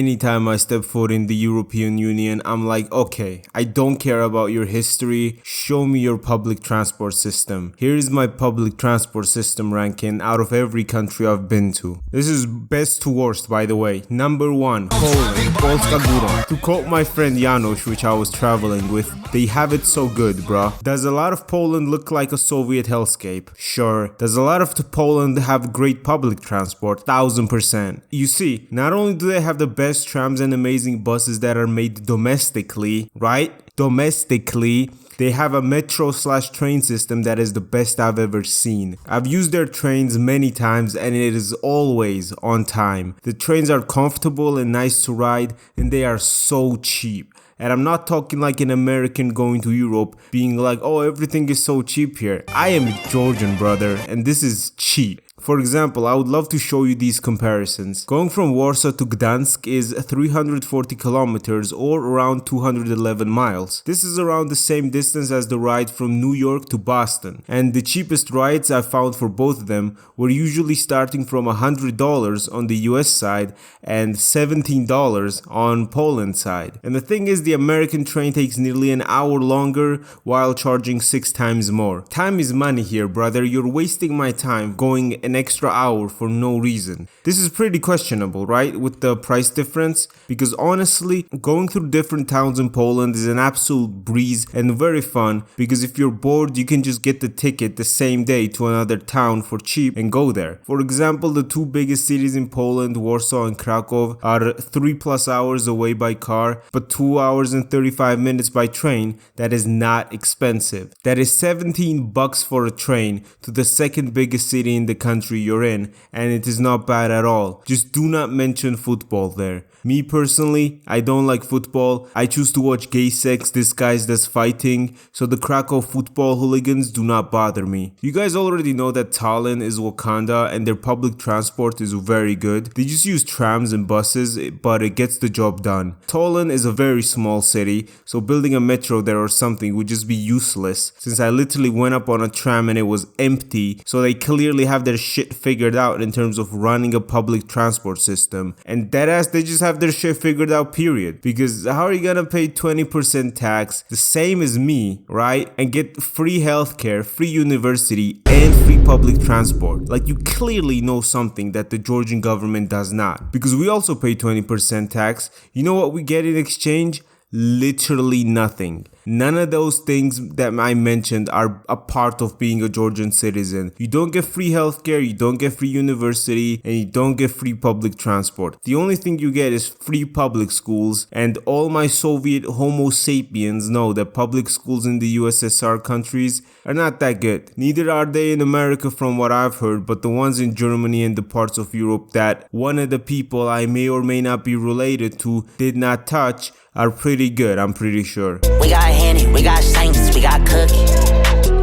anytime I step foot in the European Union, I'm like, okay, I don't care about your history, show me your public transport system. Here is my public transport system ranking out of every country I've been to. This is best to worst, by the way. Number 1, Poland, Polska Góra. To quote my friend Janusz, which I was traveling with, they have it so good, bruh. Does a lot of Poland look like a Soviet hellscape? Sure. Does a lot of Poland have great public transport? 1000%. You see, not only do they have the best trams and amazing buses that are made domestically, right? Domestically, they have a metro/train system that is the best I've ever seen. I've used their trains many times and it is always on time. The trains are comfortable and nice to ride, and they are so cheap. And I'm not talking like an American going to Europe being like, oh, everything is so cheap here. I am a Georgian, brother, and this is cheap. For example, I would love to show you these comparisons. Going from Warsaw to Gdansk is 340 kilometers or around 211 miles. This is around the same distance as the ride from New York to Boston. And the cheapest rides I found for both of them were usually starting from $100 on the US side and $17 on Poland side. And the thing is, the American train takes nearly an hour longer while charging 6 times more. Time is money here, brother. You're wasting my time going an extra hour for no reason. This is pretty questionable, right, with the price difference? Because honestly, going through different towns in Poland is an absolute breeze and very fun, because if you're bored, you can just get the ticket the same day to another town for cheap and go there. For example, the 2 biggest cities in Poland, Warsaw and Krakow, are 3+ hours away by car, but 2 hours and 35 minutes by train. That is not expensive. That is $17 for a train to the second biggest city in the country you're in, and it is not bad at all. Just do not mention football there. Me personally, I don't like football. I choose to watch gay sex disguised as fighting, so the Krakow football hooligans do not bother me. You guys already know that Tallinn is Wakanda and their public transport is very good. They just use trams and buses, but it gets the job done. Tallinn is a very small city, so building a metro there or something would just be useless, since I literally went up on a tram and it was empty, so they clearly have their shit figured out in terms of running a public transport system. And deadass, they just have their shit figured out, period. Because how are you gonna pay 20% tax, the same as me, right, and get free healthcare, free university, and free public transport? Like, you clearly know something that the Georgian government does not. Because we also pay 20% tax. You know what we get in exchange? Literally nothing. None of those things that I mentioned are a part of being a Georgian citizen. You don't get free healthcare, you don't get free university, and you don't get free public transport. The only thing you get is free public schools, and all my Soviet homo sapiens know that public schools in the USSR countries are not that good. Neither are they in America from what I've heard, but the ones in Germany and the parts of Europe that one of the people I may or may not be related to did not touch are pretty good, I'm pretty sure. We got Henny, we got Saints, we got Cookie.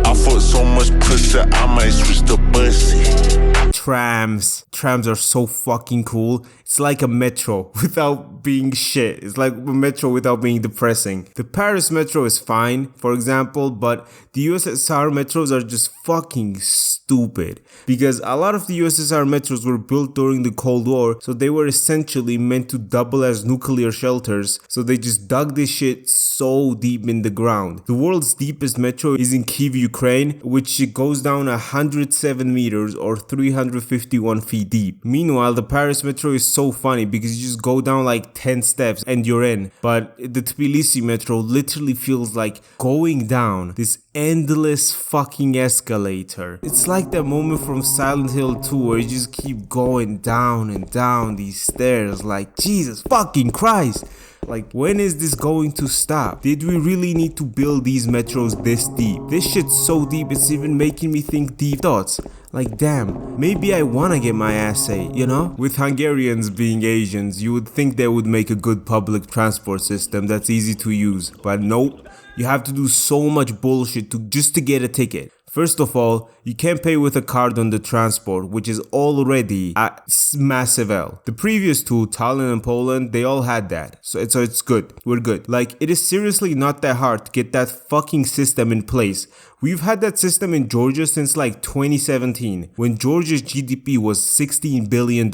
I fuck so much pussy, I might switch the bussy. Trams are so fucking cool. It's like a metro without being shit. It's like a metro without being depressing. The Paris metro is fine, for example, but the USSR metros are just fucking stupid. Because a lot of the USSR metros were built during the Cold War, so they were essentially meant to double as nuclear shelters. So they just dug this shit so deep in the ground. The world's deepest metro is in Kyiv, Ukraine, which goes down 107 meters or 351 feet deep. Meanwhile, the Paris metro is so funny because you just go down like 10 steps and you're in. But the Tbilisi metro literally feels like going down this endless fucking escalator. It's like that moment from Silent Hill 2 where you just keep going down and down these stairs like, Jesus fucking Christ. Like, when is this going to stop? Did we really need to build these metros this deep? This shit's so deep, it's even making me think deep thoughts. Like, damn, maybe I wanna get my ass ate, you know? With Hungarians being Asians, you would think they would make a good public transport system that's easy to use. But nope, you have to do so much bullshit just to get a ticket. First of all, you can't pay with a card on the transport, which is already a massive L. The previous two, Tallinn and Poland, they all had that. So it's good. We're good. Like, it is seriously not that hard to get that fucking system in place We've had that system in Georgia since like 2017, when Georgia's GDP was $16 billion.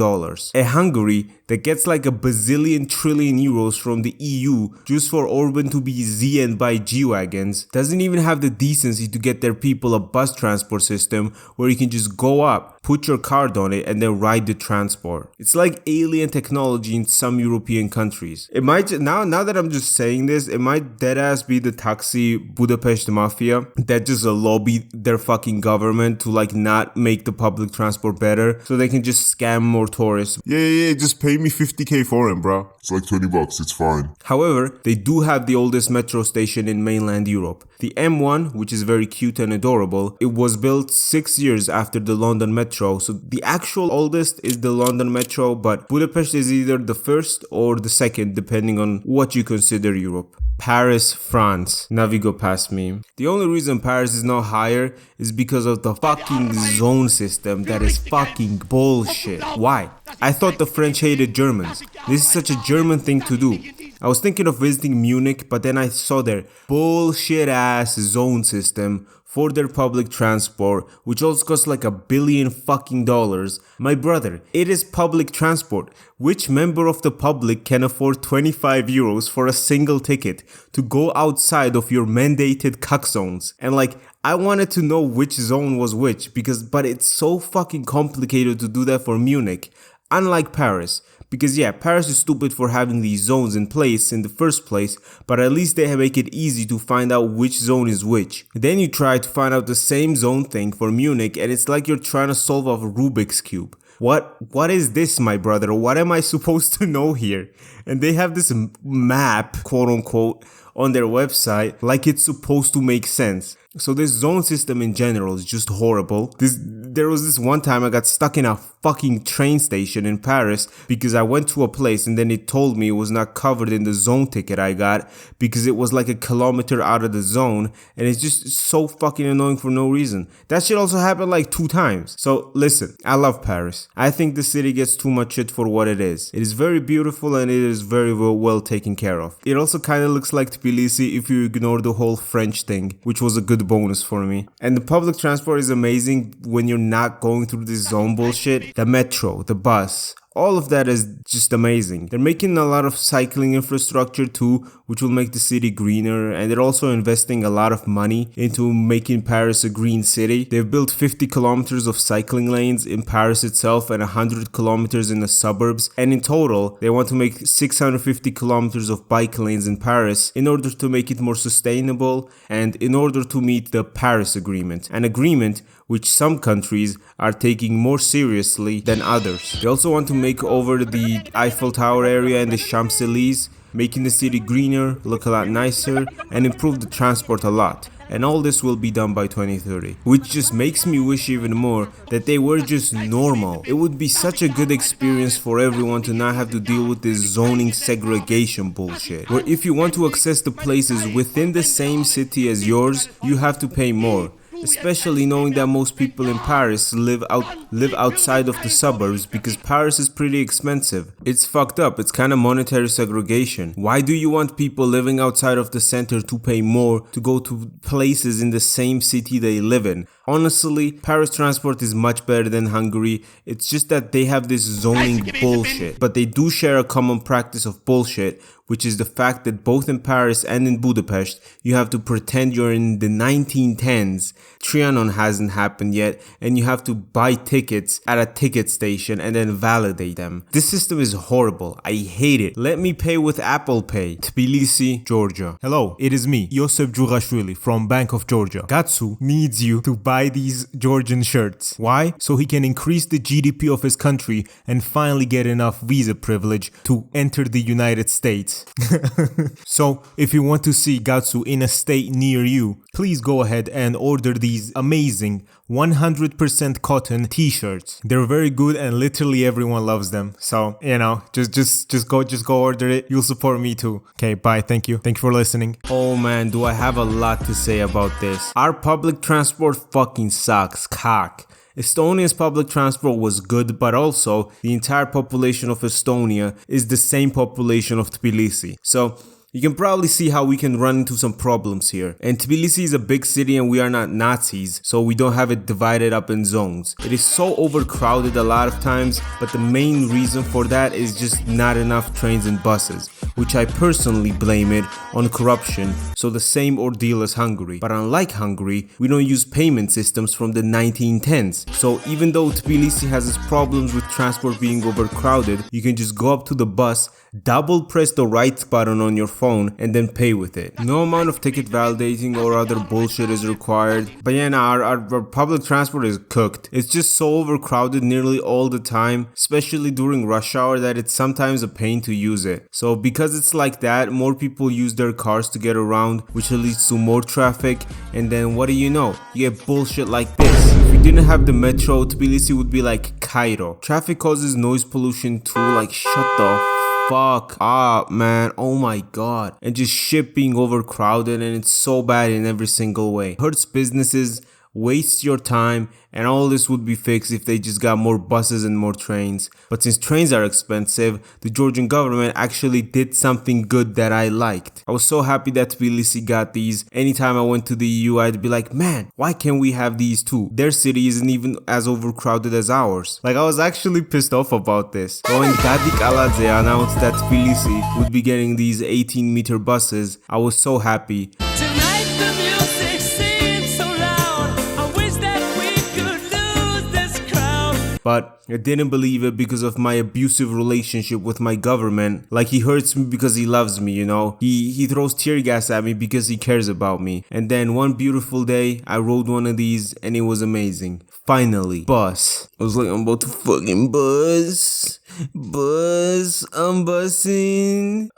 A Hungary that gets like a bazillion trillion euros from the EU just for Orban to be Z'd by G-Wagons doesn't even have the decency to get their people a bus transport system where you can just go up, put your card on it, and then ride the transport. It's like alien technology in some European countries. It might, now that I'm just saying this, it might deadass be the taxi Budapest mafia that just lobby their fucking government to like not make the public transport better so they can just scam more tourists. Yeah, just pay me 50k for him, bro. It's like $20, it's fine. However, they do have the oldest metro station in mainland Europe. The M1, which is very cute and adorable, it was built 6 years after the London Metro, so the actual oldest is the London Metro, but Budapest is either the first or the second, depending on what you consider Europe. Paris, France. Navigo past me. The only reason Paris is not higher is because of the fucking zone system that is fucking bullshit. Why? I thought the French hated Germans. This is such a German thing to do. I was thinking of visiting Munich, but then I saw their bullshit ass zone system for their public transport, which also costs like $1 billion fucking dollars. My brother, it is public transport. Which member of the public can afford 25 euros for a single ticket to go outside of your mandated cuck zones? And like, I wanted to know which zone was which but it's so fucking complicated to do that for Munich. Unlike Paris. Because yeah, Paris is stupid for having these zones in place in the first place, but at least they make it easy to find out which zone is which. Then you try to find out the same zone thing for Munich and it's like you're trying to solve a Rubik's Cube. What is this, my brother? What am I supposed to know here? And they have this map, quote unquote, on their website like it's supposed to make sense. So this zone system in general is just horrible. There was this one time I got stuck in a fucking train station in Paris because I went to a place and then it told me it was not covered in the zone ticket I got because it was like a kilometer out of the zone, and it's just so fucking annoying for no reason. That shit also happened like 2 times. So listen, I love Paris. I think the city gets too much shit for what it is. It is very beautiful and it is very well taken care of. It also kind of looks like Tbilisi if you ignore the whole French thing, which was a good bonus for me. And the public transport is amazing when you're not going through this zone bullshit. The metro, the bus, all of that is just amazing. They're making a lot of cycling infrastructure too, which will make the city greener, and they're also investing a lot of money into making Paris a green city. They've built 50 kilometers of cycling lanes in Paris itself and 100 kilometers in the suburbs, and in total, they want to make 650 kilometers of bike lanes in Paris in order to make it more sustainable and in order to meet the Paris Agreement, an agreement which some countries are taking more seriously than others. They also want to make over the Eiffel Tower area and the Champs-Élysées, making the city greener, look a lot nicer, and improve the transport a lot. And all this will be done by 2030, which just makes me wish even more that they were just normal. It would be such a good experience for everyone to not have to deal with this zoning segregation bullshit, where if you want to access the places within the same city as yours, you have to pay more. Especially knowing that most people in Paris live outside of the suburbs because Paris is pretty expensive. It's fucked up. It's kind of monetary segregation. Why do you want people living outside of the center to pay more to go to places in the same city they live in? Honestly, Paris transport is much better than Hungary. It's just that they have this zoning bullshit. But they do share a common practice of bullshit, which is the fact that both in Paris and in Budapest, you have to pretend you're in the 1910s. Trianon hasn't happened yet, and you have to buy tickets at a ticket station and then validate them. This system is horrible. I hate it. Let me pay with Apple Pay. Tbilisi, Georgia. Hello, it is me, Josep Jurashvili from Bank of Georgia. Gattsu needs you to buy these Georgian shirts. Why? So he can increase the GDP of his country and finally get enough visa privilege to enter the United States. So if you want to see Gattsu in a state near you, please go ahead and order these amazing 100% cotton t-shirts. They're very good and literally everyone loves them. So, you know, just go order it. You'll support me too. Okay, bye. Thank you for listening. Oh man, do I have a lot to say about this. Our public transport fucking sucks. Cock. Estonia's public transport was good, but also the entire population of Estonia is the same population of Tbilisi. So You can probably see how we can run into some problems here. And Tbilisi is a big city and we are not Nazis, so we don't have it divided up in zones. It is so overcrowded a lot of times, but the main reason for that is just not enough trains and buses, which I personally blame it on corruption, so the same ordeal as Hungary. But unlike Hungary, we don't use payment systems from the 1910s, so even though Tbilisi has its problems with transport being overcrowded, you can just go up to the bus, double press the right button on your phone and then pay with it. No amount of ticket validating or other bullshit is required. But yeah, our public transport is cooked. It's just so overcrowded nearly all the time, especially during rush hour, that it's sometimes a pain to use it. So because it's like that, more people use their cars to get around, which leads to more traffic, and then what do you know? You get bullshit like this. If we didn't have the metro, Tbilisi would be like Cairo. Traffic causes noise pollution too, like shut the fuck up, man. Oh my god. And just shit being overcrowded, and it's so bad in every single way. Hurts businesses, wastes your time, and all this would be fixed if they just got more buses and more trains. But since trains are expensive, the Georgian government actually did something good that I liked. I was so happy that Tbilisi got these. Anytime I went to the EU, I'd be like, man, why can't we have these too? Their city isn't even as overcrowded as ours. Like, I was actually pissed off about this. So when Gadik Aladze announced that Tbilisi would be getting these 18-meter buses, I was so happy. Tonight the music seems so loud. I wish that we could lose this crowd. But I didn't believe it because of my abusive relationship with my government. Like, he hurts me because he loves me, you know. He throws tear gas at me because he cares about me. And then one beautiful day, I rode one of these and it was amazing. Finally, bus. I was like, I'm about to fucking buzz. I'm bussing.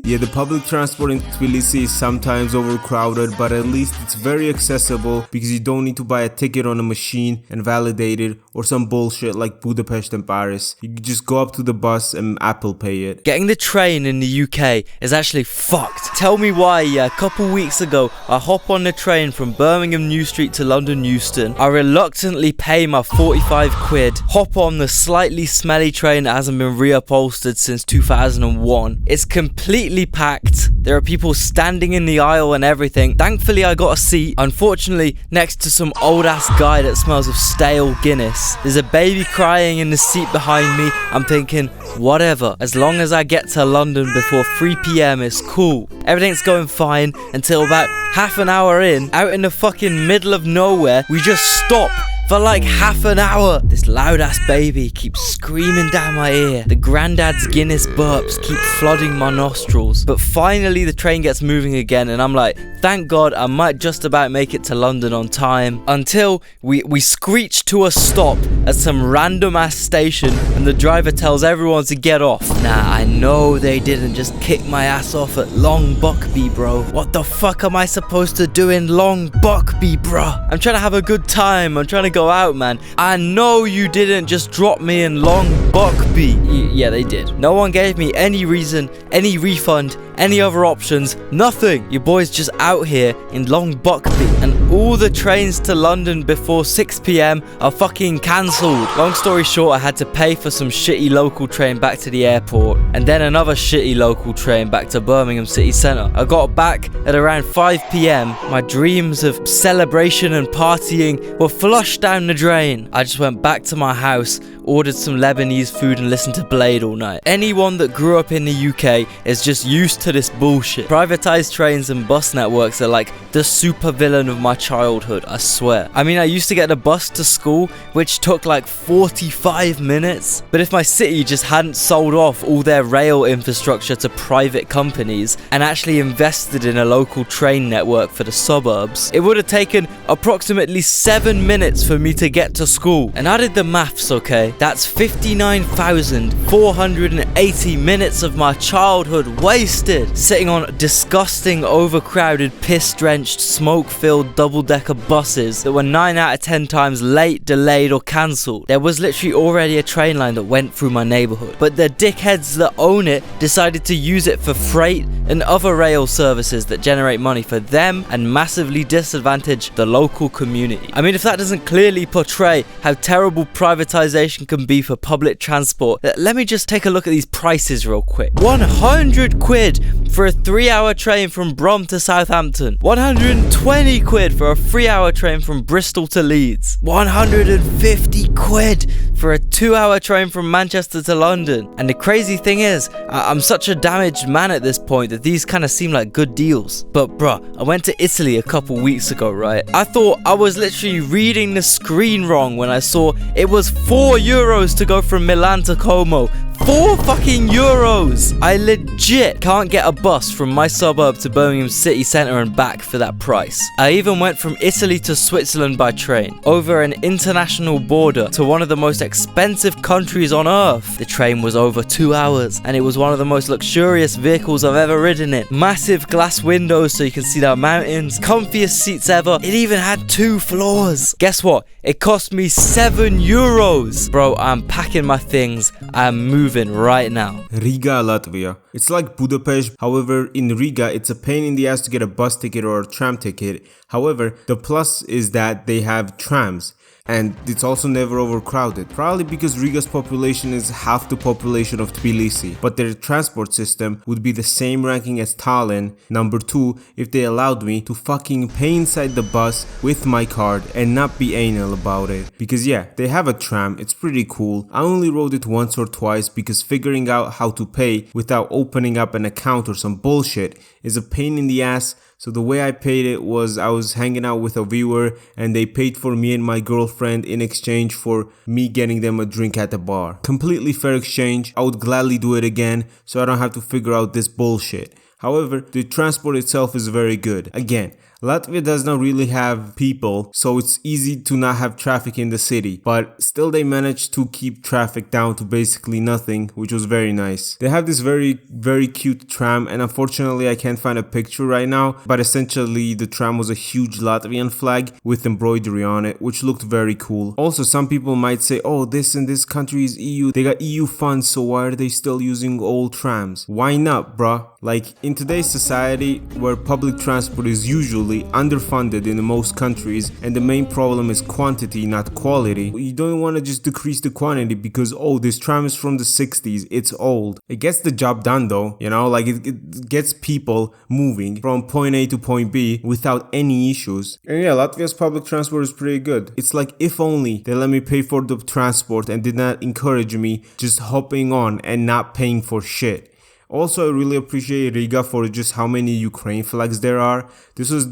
Yeah, the public transport in Tbilisi is sometimes overcrowded, but at least it's very accessible because you don't need to buy a ticket on a machine and validate it or some bullshit like Budapest and Paris. You just go up to the bus and Apple Pay it. Getting the train in the UK is actually fucked. Tell me why. A couple weeks ago, I hop on the train from Birmingham New Street to London Euston. I reluctantly pay my 45 quid, hop on the slightly smelly train that hasn't been reupholstered since 2001. It's completely packed. There are people standing in the aisle and everything. Thankfully, I got a seat, unfortunately, next to some old ass guy that smells of stale Guinness. There's a baby crying in the seat behind me. I'm thinking, whatever, as long as I get to London before 3 PM, it's cool. Everything's going fine until about half an hour in, out in the fucking middle of nowhere, we just stop for like half an hour. This loud ass baby keeps screaming down my ear. The granddad's Guinness burps keep flooding my nostrils. But finally the train gets moving again and I'm like, thank God, I might just about make it to London on time. Until we screech to a stop at some random ass station and the driver tells everyone to get off. Nah, I know they didn't just kick my ass off at Long Buckby, bro. What the fuck am I supposed to do in Long Buckby, bro? I'm trying to have a good time. I'm trying to go out, man. I know you didn't just drop me in Long Buckby. Yeah, they did. No one gave me any reason, any refund, any other options, nothing. Your boy's just out here in Long Buckby and all the trains to London before 6 PM are fucking cancelled. Long story short, I had to pay for some shitty local train back to the airport and then another shitty local train back to Birmingham city centre. I got back at around 5 PM. My dreams of celebration and partying were flushed down the drain. I just went back to my house, ordered some Lebanese food and listened to Blade all night. Anyone that grew up in the UK is just used to this bullshit. Privatized trains and bus networks are like the super villain of my childhood, I swear. I mean, I used to get a bus to school, which took like 45 minutes. But if my city just hadn't sold off all their rail infrastructure to private companies and actually invested in a local train network for the suburbs, it would have taken approximately 7 minutes for me to get to school. And I did the maths, okay? That's 59,480 minutes of my childhood wasted sitting on disgusting, overcrowded, piss-drenched, smoke-filled double-decker buses that were 9 out of 10 times late, delayed or cancelled. There was literally already a train line that went through my neighbourhood, but the dickheads that own it decided to use it for freight and other rail services that generate money for them and massively disadvantage the local community. I mean, if that doesn't clearly portray how terrible privatization situation can be for public transport, let me just take a look at these prices real quick. 100 quid for a 3-hour train from Brom to Southampton. 120 quid for a 3-hour train from Bristol to Leeds. 150 quid for a 2-hour train from Manchester to London. And the crazy thing is, I'm such a damaged man at this point that these kind of seem like good deals. But bruh, I went to Italy a couple weeks ago, right? I thought I was literally reading the screen wrong when I saw it was €4 to go from Milan to Como. 4 fucking euros! I legit can't get a bus from my suburb to Birmingham city centre and back for that price. I even went from Italy to Switzerland by train, over an international border to one of the most expensive countries on earth. The train was over 2 hours, and it was one of the most luxurious vehicles I've ever ridden in. Massive glass windows so you can see the mountains, comfiest seats ever. It even had 2 floors. Guess what? It cost me €7. Bro, I'm packing my things. I'm moving right now. Riga, Latvia. It's like Budapest, however in Riga it's a pain in the ass to get a bus ticket or a tram ticket. However, the plus is that they have trams. And it's also never overcrowded, probably because Riga's population is half the population of Tbilisi, but their transport system would be the same ranking as Tallinn, number 2, if they allowed me to fucking pay inside the bus with my card and not be anal about it. Because yeah, they have a tram, it's pretty cool. I only rode it once or twice because figuring out how to pay without opening up an account or some bullshit is a pain in the ass. So the way I paid it was I was hanging out with a viewer and they paid for me and my girlfriend in exchange for me getting them a drink at the bar. Completely fair exchange. I would gladly do it again so I don't have to figure out this bullshit. However, the transport itself is very good. Again, Latvia does not really have people, so it's easy to not have traffic in the city, but still they managed to keep traffic down to basically nothing, which was very nice. They have this very cute tram, and unfortunately I can't find a picture right now, but essentially the tram was a huge Latvian flag with embroidery on it, which looked very cool. Also, some people might say, oh, this and this country is EU, they got EU funds, so why are they still using old trams? Why not, bruh? Like, in today's society, where public transport is usually underfunded in most countries and the main problem is quantity, not quality, you don't want to just decrease the quantity because, oh, this tram is from the 60s, it's old. It gets the job done though, you know, like it gets people moving from point A to point B without any issues. And yeah, Latvia's public transport is pretty good. It's like, if only they let me pay for the transport and did not encourage me just hopping on and not paying for shit. Also, I really appreciate Riga for just how many Ukraine flags there are. This was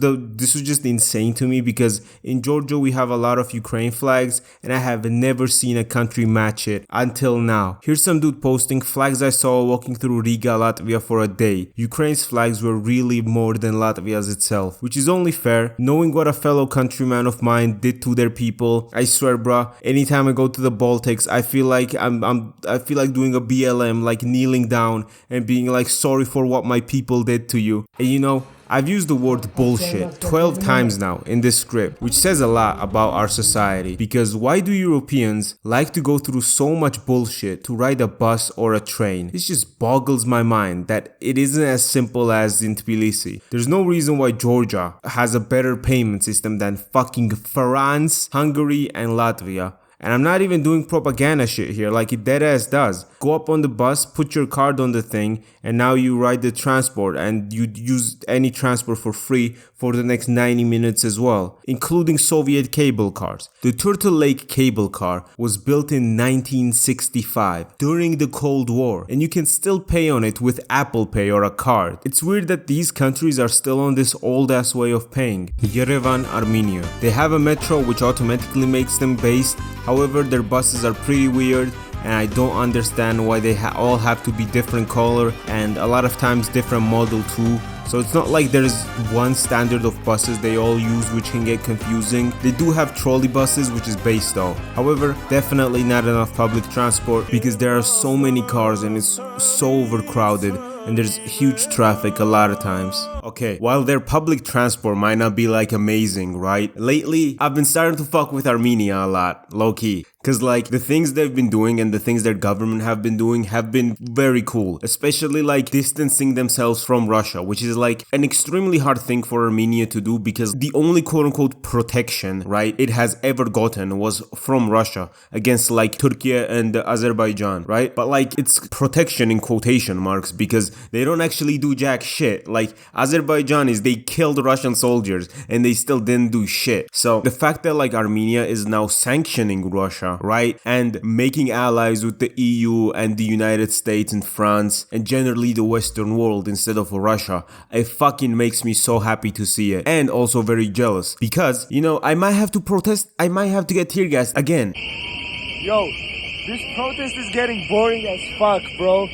just insane to me because in Georgia we have a lot of Ukraine flags and I have never seen a country match it until now. Here's some dude posting flags I saw walking through Riga, Latvia for a day. Ukraine's flags were really more than Latvia's itself, which is only fair. Knowing what a fellow countryman of mine did to their people, I swear, bruh, anytime I go to the Baltics, I feel like I feel like doing a BLM, like kneeling down and being like, sorry for what my people did to you. And you know, I've used the word bullshit 12 times now in this script, which says a lot about our society, because why do Europeans like to go through so much bullshit to ride a bus or a train? This just boggles my mind that it isn't as simple as in Tbilisi. There's no reason why Georgia has a better payment system than fucking France, Hungary and Latvia. And I'm not even doing propaganda shit here like it deadass does. Go up on the bus, put your card on the thing, and now you ride the transport and you use any transport for free for the next 90 minutes as well, including Soviet cable cars. The Turtle Lake cable car was built in 1965 during the Cold War, and you can still pay on it with Apple Pay or a card. It's weird that these countries are still on this old ass way of paying. Yerevan, Armenia. They have a metro which automatically makes them based. However, their buses are pretty weird and I don't understand why they all have to be different color and a lot of times different model too. So it's not like there's one standard of buses they all use, which can get confusing. They do have trolley buses, which is based though. However, definitely not enough public transport because there are so many cars and it's so overcrowded and there's huge traffic a lot of times. Okay, while their public transport might not be like amazing, right? Lately, I've been starting to fuck with Armenia a lot, low-key. Because like the things they've been doing and the things their government have been doing have been very cool, especially like distancing themselves from Russia, which is like an extremely hard thing for Armenia to do because the only quote-unquote protection, right, it has ever gotten was from Russia against like Turkey and Azerbaijan, right? But like it's protection in quotation marks because they don't actually do jack shit. Like Azerbaijanis, they killed Russian soldiers and they still didn't do shit. So the fact that like Armenia is now sanctioning Russia, right, and making allies with the EU and the United States and France and generally the Western world instead of Russia, it fucking makes me so happy to see it, and also very jealous because, you know, I might have to protest, I might have to get tear gassed again. Yo, this protest is getting boring as fuck, bro.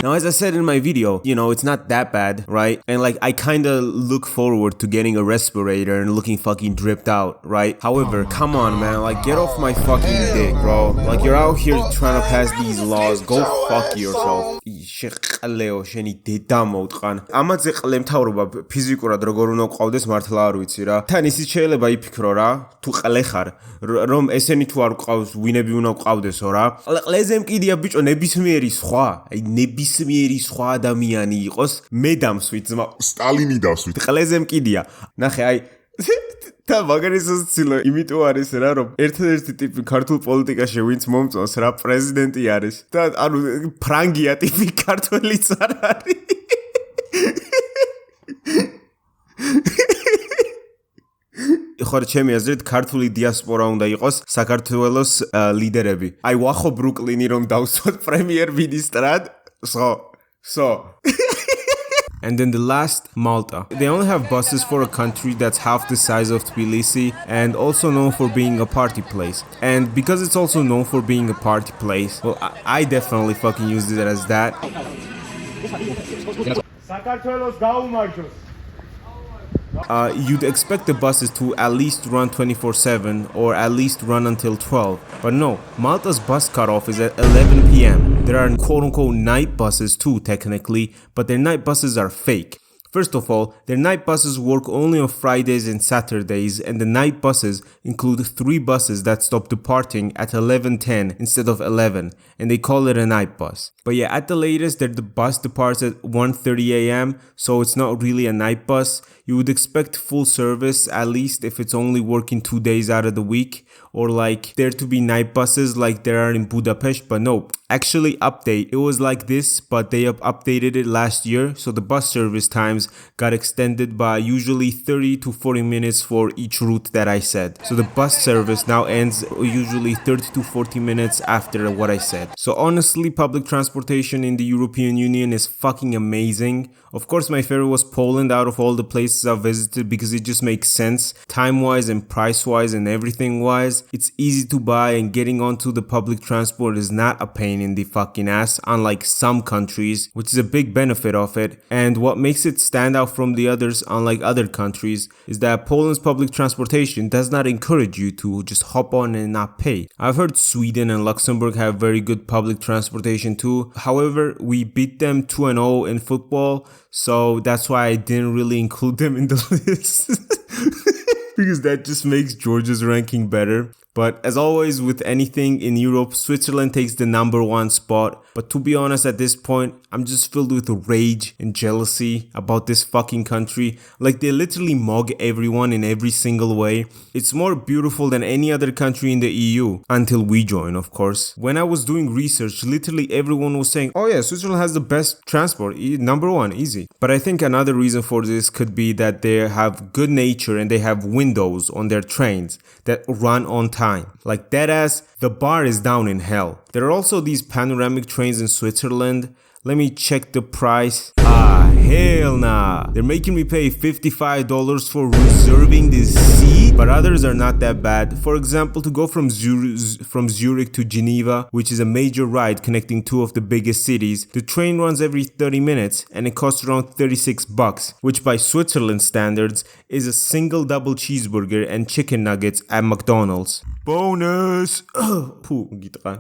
Now, as I said in my video, you know, it's not that bad, right? And like, I kind of look forward to getting a respirator and looking fucking dripped out, right? However, come on, man, like, get off my fucking dick, bro. Like, you're out here trying to pass these laws. Go fuck yourself. შეყლეო შენი დედა მოვტყან. ამაზე ყლე მთავრობა ფიზიკურად როგორ უნდა ყავდეს მართლა არ ვიცი რა. თან ისიც შეიძლება იფიქრო რა, თუ ყლე ხარ, რომ ესენი თუ არ ყავს, ვინები უნდა ყავდესო რა. ყლეზე მკიდია ბიჭო, ნებისმიერი სხვა, აი ნებისმიერი სხვა ადამიანი იყოს, მე დამსვით ძმა. სტალინი დავსვით. ყლეზე მკიდია. ნახე, აი და მაგარისოცილო იმიტომ არის რა, რომ ერთ-ერთი ტიპი ქართულ პოლიტიკაში ვინც მომწონს რა, პრეზიდენტი არის და ანუ ფრანგია ტიპი ქართველიც არ არის. ხარ ჩემი აზრით ქართული დიასპორა უნდა იყოს საქართველოს ლიდერები. აი ვახო ბრუკლინი რომ დავსვათ პრემიერ მინისტრად. So And then the last, Malta. They only have buses for a country that's half the size of Tbilisi and also known for being a party place. And because it's also known for being a party place, well, I definitely fucking used it as that. You'd expect the buses to at least run 24/7 or at least run until 12. But no, Malta's bus cutoff is at 11 p.m. There are quote-unquote night buses too, technically, but their night buses are fake. First of all, their night buses work only on Fridays and Saturdays, and the night buses include 3 buses that stop departing at 11:10 instead of 11, and they call it a night bus. But yeah, at the latest, the bus departs at 1:30 a.m., so it's not really a night bus. You would expect full service, at least if it's only working 2 days out of the week, or like there to be night buses like there are in Budapest, but no. Actually, update, it was like this, but they updated it last year, so the bus service times got extended by usually 30 to 40 minutes for each route that I said. So the bus service now ends usually 30 to 40 minutes after what I said. So honestly, public transportation in the European Union is fucking amazing. Of course, my favorite was Poland out of all the places I've visited because it just makes sense, time-wise and price-wise and everything-wise. It's easy to buy and getting onto the public transport is not a pain in the fucking ass, unlike some countries, which is a big benefit of it. And what makes it stand out from the others, unlike other countries, is that Poland's public transportation does not encourage you to just hop on and not pay. I've heard Sweden and Luxembourg have very good public transportation too. However, we beat them 2-0 in football, so that's why I didn't really include them in the list. Because that just makes Georgia's ranking better. But as always with anything in Europe, Switzerland takes the #1 spot. But to be honest, at this point, I'm just filled with rage and jealousy about this fucking country. Like, they literally mug everyone in every single way. It's more beautiful than any other country in the EU. Until we join, of course. When I was doing research, literally everyone was saying, oh yeah, Switzerland has the best transport. #1, easy. But I think another reason for this could be that they have good nature and they have windows on their trains that run on time. Like deadass, the bar is down in hell. There are also these panoramic trains in Switzerland. Let me check the price. Hell nah. They're making me pay $55 for reserving this seat, but others are not that bad. For example, to go from Zurich to Geneva, which is a major ride connecting 2 of the biggest cities, the train runs every 30 minutes and it costs around $36, which by Switzerland standards is a single double cheeseburger and chicken nuggets at McDonald's. Bonus!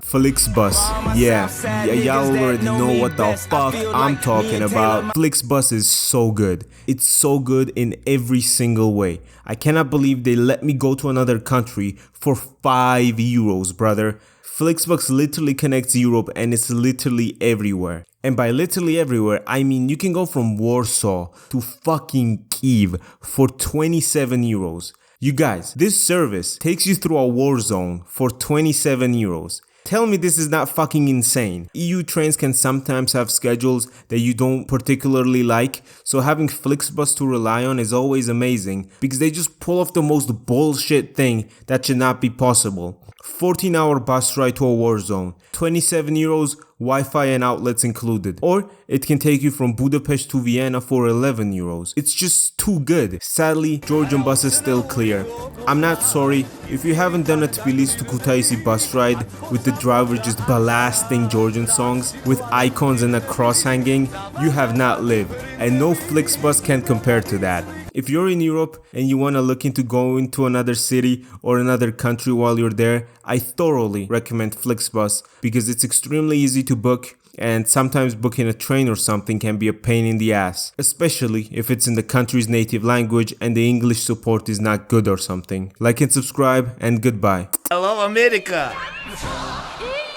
FlixBus. Yeah, y'all already know what the fuck I'm talking about. FlixBus is so good. It's so good in every single way. I cannot believe they let me go to another country for 5 euros, brother. FlixBus literally connects Europe and it's literally everywhere. And by literally everywhere, I mean you can go from Warsaw to fucking Kyiv for 27 euros. You guys, this service takes you through a war zone for 27 euros. Tell me this is not fucking insane. EU trains can sometimes have schedules that you don't particularly like, so having FlixBus to rely on is always amazing because they just pull off the most bullshit thing that should not be possible. 14-hour bus ride to a war zone, 27 euros, Wi-Fi and outlets included. Or it can take you from Budapest to Vienna for 11 euros. It's just too good. Sadly, Georgian bus is still clear. I'm not sorry, if you haven't done a Tbilisi to Kutaisi bus ride with the driver just blasting Georgian songs with icons and a cross hanging, you have not lived, and no FlixBus can compare to that. If you're in Europe and you want to look into going to another city or another country while you're there, I thoroughly recommend FlixBus because it's extremely easy to book, and sometimes booking a train or something can be a pain in the ass, especially if it's in the country's native language and the English support is not good or something. Like and subscribe, and goodbye. Hello, America!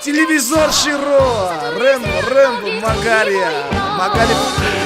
Телевизор Широ! Рэмбо, Магария! Магали...